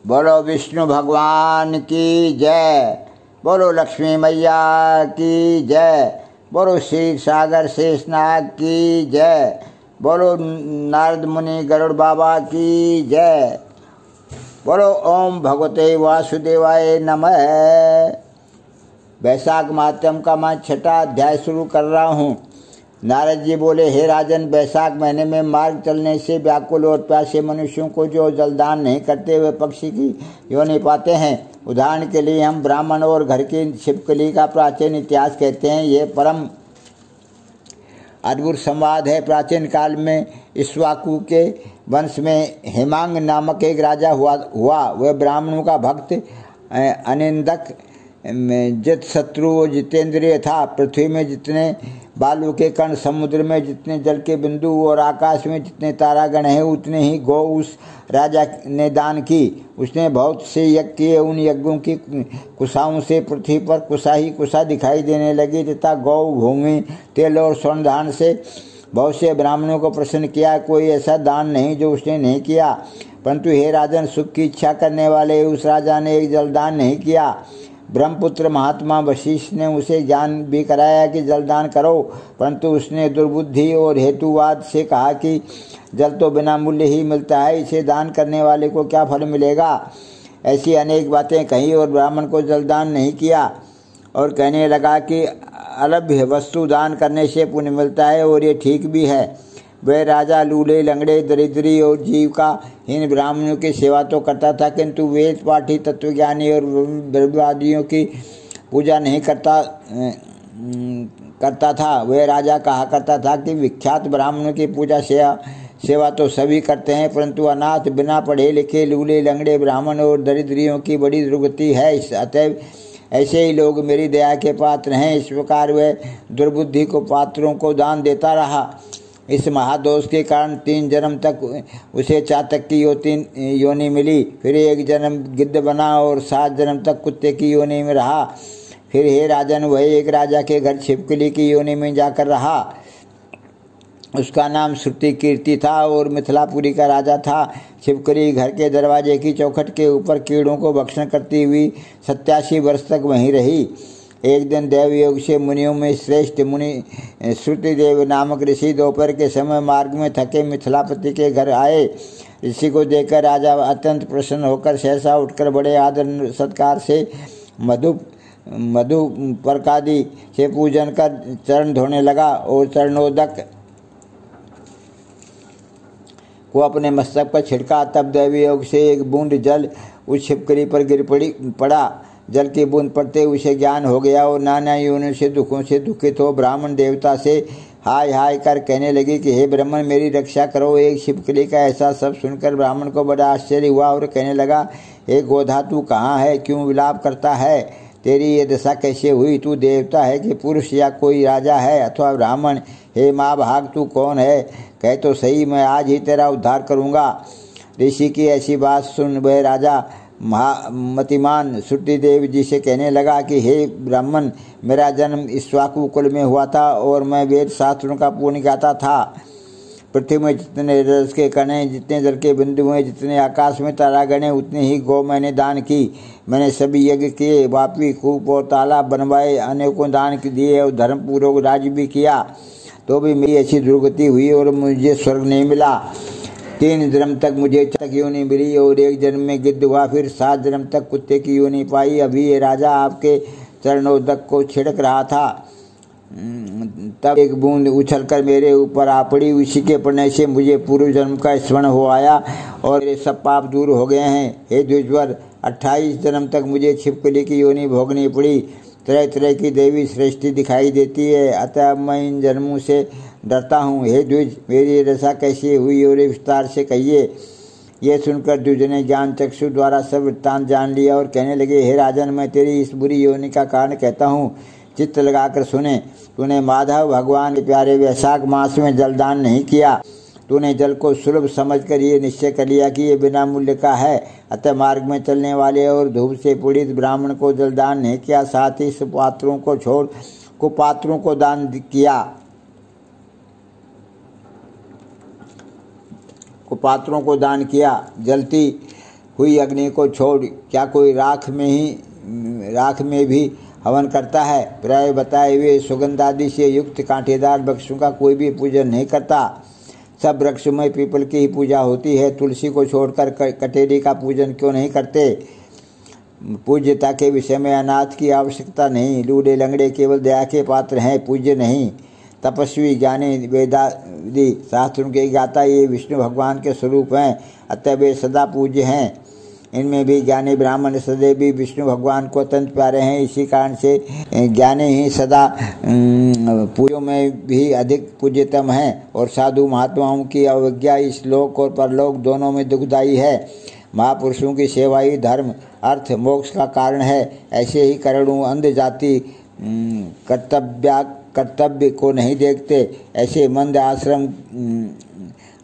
बोलो विष्णु भगवान की जय। बोलो लक्ष्मी मैया की जय। बोलो क्षीर सागर शेषनाग की जय। बोलो नारद मुनि गरुड़ बाबा की जय। बोलो ओम भगवते वासुदेवाय नमः। वैशाख माध्यम का मैं 6वां अध्याय शुरू कर रहा हूँ। नारद जी बोले, हे राजन, वैशाख महीने में मार्ग चलने से व्याकुल और प्यासे मनुष्यों को जो जलदान नहीं करते वे पक्षी की योनि पाते हैं। उदाहरण के लिए हम ब्राह्मण और घर की छिपकली का प्राचीन इतिहास कहते हैं। ये परम अद्भुत संवाद है। प्राचीन काल में इक्ष्वाकु के वंश में हेमांग नामक एक राजा हुआ। वह ब्राह्मणों का भक्त, अनिंदक, जित शत्रु, जितेंद्रिय था। पृथ्वी में जितने बालू के कण, समुद्र में जितने जल के बिंदु और आकाश में जितने तारागण हैं, उतने ही गौ उस राजा ने दान की। उसने बहुत से यज्ञ किए। उन यज्ञों की कुशाओं से पृथ्वी पर कुशा ही कुशा दिखाई देने लगी तथा गौ, भूमि, तेल और स्वर्ण दान से बहुत से ब्राह्मणों को प्रसन्न किया। कोई ऐसा दान नहीं जो उसने नहीं किया। परंतु हे राजन, सुख की इच्छा करने वाले उस राजा ने एक जलदान नहीं किया। ब्रह्मपुत्र महात्मा वशिष्ठ ने उसे ज्ञान भी कराया कि जलदान करो, परंतु उसने दुर्बुद्धि और हेतुवाद से कहा कि जल तो बिना मूल्य ही मिलता है, इसे दान करने वाले को क्या फल मिलेगा। ऐसी अनेक बातें कही और ब्राह्मण को जलदान नहीं किया और कहने लगा कि अलभ्य वस्तु दान करने से पुण्य मिलता है और ये ठीक भी है। वह राजा लूले, लंगड़े, दरिद्री और जीविकाहीन ब्राह्मणों की सेवा तो करता था, किंतु वेद पाठी, तत्वज्ञानी और ब्रह्मवादियों की पूजा नहीं करता था। वह राजा कहा करता था कि विख्यात ब्राह्मणों की पूजा सेवा तो सभी करते हैं, परंतु अनाथ, बिना पढ़े लिखे, लूले, लंगड़े ब्राह्मण और दरिद्रियों की बड़ी दुर्गति है। अतएव ऐसे ही लोग मेरी दया के पात्र हैं। इस प्रकार वह दुर्बुद्धि को पात्रों को दान देता रहा। इस महादोष के कारण 3 जन्म तक उसे चातक की योनि मिली। फिर 1 जन्म गिद्ध बना और 7 जन्म तक कुत्ते की योनि में रहा। फिर हे राजन, वह एक राजा के घर छिपकली की योनि में जाकर रहा। उसका नाम श्रुति कीर्ति था और मिथिलापुरी का राजा था। छिपकली घर के दरवाजे की चौखट के ऊपर कीड़ों को भक्षण करती हुई 87 वर्ष तक वहीं रही। एक दिन देवयोग से मुनियों में श्रेष्ठ मुनि श्रुतिदेव नामक ऋषि दोपहर के समय मार्ग में थके मिथिलापति के घर आए। ऋषि को देखकर राजा अत्यंत प्रसन्न होकर सहसा उठकर बड़े आदर सत्कार से मधु पर्कादि से पूजन कर चरण धोने लगा और चरणोदक को अपने मस्तक पर छिड़का। तब देवयोग से एक बूंद जल उस छिपकली पर गिर पड़ा। जल की बूंद पड़ते उसे ज्ञान हो गया और नाना योनियों से दुखों से दुखित हो ब्राह्मण देवता से हाय हाय कर कहने लगी कि हे ब्राह्मण, मेरी रक्षा करो। एक छिपकली का ऐसा सब सुनकर ब्राह्मण को बड़ा आश्चर्य हुआ और कहने लगा, हे गोधा, तू कहाँ है? क्यों विलाप करता है? तेरी ये दशा कैसे हुई? तू देवता है कि पुरुष या कोई राजा है अथवा ब्राह्मण? हे माँ भाग, तू कौन है? कह तो सही, मैं आज ही तेरा उद्धार करूँगा। ऋषि की ऐसी बात सुन वह राजा मतिमान श्रुतिदेव जी से कहने लगा कि हे ब्राह्मण, मेरा जन्म इक्ष्वाकु कुल में हुआ था और मैं वेद शास्त्रों का पुण्य गाता था। पृथ्वी में जितने रस के कण हैं, जितने जल के बिंदु हैं, जितने आकाश में तारागण हैं, उतने ही गौ मैंने दान की। मैंने सभी यज्ञ किए, वापी, कूप और तालाब बनवाए, अनेकों दान दिए और धर्मपूर्वक राज्य भी किया, तो भी मेरी ऐसी दुर्गति हुई और मुझे स्वर्ग नहीं मिला। 3 जन्म तक मुझे चातक योनि मिली और 1 जन्म में गिद्ध हुआ। फिर 7 जन्म तक कुत्ते की योनि पाई। अभी ये राजा आपके चरणोदक को छिड़क रहा था, तब एक बूंद उछलकर मेरे ऊपर आ पड़ी। उसी के पड़ने से मुझे पूर्व जन्म का स्मरण हो आया और मेरे सब पाप दूर हो गए हैं। हे द्विजवर, 28 जन्म तक मुझे छिपकली की योनि भोगनी पड़ी। तरह तरह की देवी सृष्टि दिखाई देती है, अतः मैं इन जन्मों से डरता हूँ। हे द्विज, मेरी दशा कैसी हुई और विस्तार से कहिए। ये सुनकर द्विज ने ज्ञान चक्षु द्वारा सब वृत्तांत जान लिया और कहने लगे, हे राजन, मैं तेरी इस बुरी योनि का कारण कहता हूँ, चित्त लगाकर सुने। तूने माधव भगवान के प्यारे वैशाख मास में जलदान नहीं किया। तूने जल को सुलभ समझकर ये निश्चय कर लिया कि ये बिना मूल्य का है, अतः मार्ग में चलने वाले और धूप से पीड़ित ब्राह्मण को जलदान नहीं किया। साथ ही पात्रों को छोड़ कुपात्रों को दान किया। कुपात्रों को दान किया। जलती हुई अग्नि को छोड़ क्या कोई राख में भी हवन करता है? प्राय बताए हुए सुगंध आदि से युक्त कांटेदार वृक्षों का कोई भी पूजन नहीं करता। सब वृक्ष में पीपल की ही पूजा होती है। तुलसी को छोड़कर कटेरी का पूजन क्यों नहीं करते? पूज्यता के विषय में अनाथ की आवश्यकता नहीं। लूढ़े लंगड़े केवल दया के पात्र हैं, पूज्य नहीं। तपस्वी ज्ञानी वेदादि शास्त्रों के ज्ञाता ये विष्णु भगवान के स्वरूप हैं, अतः वे सदा पूज्य हैं। इनमें भी ज्ञानी ब्राह्मण सदैव भी विष्णु भगवान को अत्यंत प्यारे हैं। इसी कारण से ज्ञानी ही सदा पूज्यों में भी अधिक पूज्यतम हैं और साधु महात्माओं की अवज्ञा इस लोक और परलोक दोनों में दुखदायी है। महापुरुषों की सेवा ही धर्म अर्थ मोक्ष का कारण है। ऐसे ही करोड़ों अंध जाति कर्तव्य को नहीं देखते। ऐसे मंद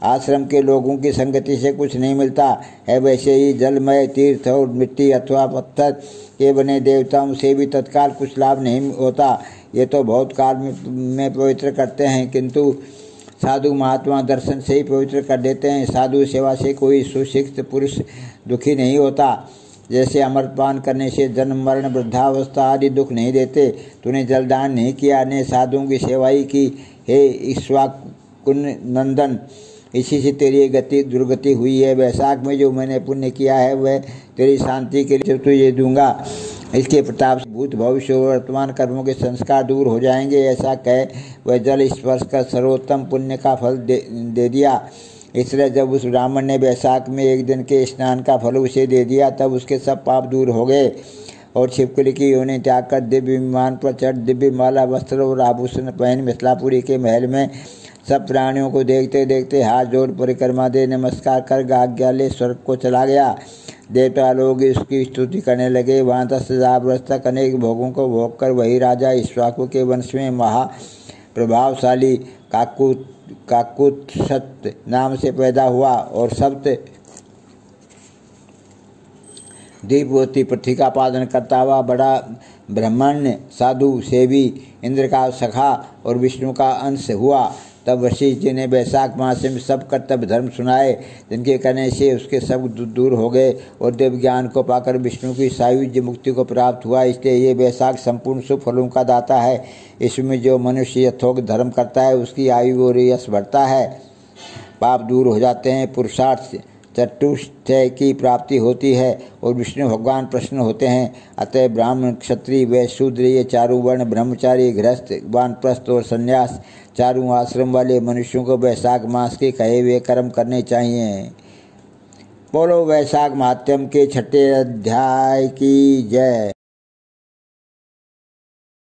आश्रम के लोगों की संगति से कुछ नहीं मिलता है। वैसे ही जलमय तीर्थ और मिट्टी अथवा पत्थर के बने देवताओं से भी तत्काल कुछ लाभ नहीं होता। ये तो बहुत काल में पवित्र करते हैं, किंतु साधु महात्मा दर्शन से ही पवित्र कर देते हैं। साधु सेवा से कोई सुशिक्षित पुरुष दुखी नहीं होता। जैसे अमृतपान करने से जन्म मरण वृद्धावस्था आदि दुख नहीं देते। तूने जलदान नहीं किया, ने साधुओं की सेवा ही की। हे इक्ष्वाकुन नंदन, इसी से तेरी गति दुर्गति हुई है। वैशाख में जो मैंने पुण्य किया है वह तेरी शांति के लिए तुझे दूंगा। इसके प्रताप से भूत भविष्य और वर्तमान कर्मों के संस्कार दूर हो जाएंगे। ऐसा कह वह जल स्पर्श कर सर्वोत्तम पुण्य का फल दे दिया। इसलिए जब उस ब्राह्मण ने वैशाख में एक दिन के स्नान का फल उसे दे दिया, तब उसके सब पाप दूर हो गए और छिपकली की योनि त्याग कर दिव्य विमान पर चढ़ दिव्य माला वस्त्र और आभूषण पहन मिथिलापुरी के महल में सब प्राणियों को देखते देखते हाथ जोड़ परिक्रमा दे नमस्कार कर आज्ञा ले स्वर्ग को चला गया। देवता लोग उसकी स्तुति करने लगे। वहाँ 10,000 वर्ष तक अनेक भोगों को भोग कर वही राजा इक्ष्वाकु के वंश में महा प्रभावशाली काकुत्सत नाम से पैदा हुआ और सप्त दीपवती पृथ्वी का पालन करता हुआ बड़ा ब्राह्मण्य साधु सेवी इंद्र का सखा और विष्णु का अंश हुआ। तब वशिष्ठ जी ने वैशाख मास में सब कर्तव्य धर्म सुनाए, जिनके करने से उसके सब दूर हो गए और देव ज्ञान को पाकर विष्णु की सायुज्य मुक्ति को प्राप्त हुआ। इसलिए ये वैशाख संपूर्ण शुभ फलों का दाता है। इसमें जो मनुष्य यथोक्त धर्म करता है उसकी आयु और यश बढ़ता है, पाप दूर हो जाते हैं, पुरुषार्थ चतुष्टय की प्राप्ति होती है और विष्णु भगवान प्रसन्न होते हैं। अतः ब्राह्मण क्षत्रिय वैश्य शूद्र ये चारों वर्ण ब्रह्मचारी गृहस्थ वानप्रस्थ और संन्यास चारों आश्रम वाले मनुष्यों को वैशाख मास के कहे हुए कर्म करने चाहिए। बोलो वैशाख महात्म्य के 6ठे अध्याय की जय।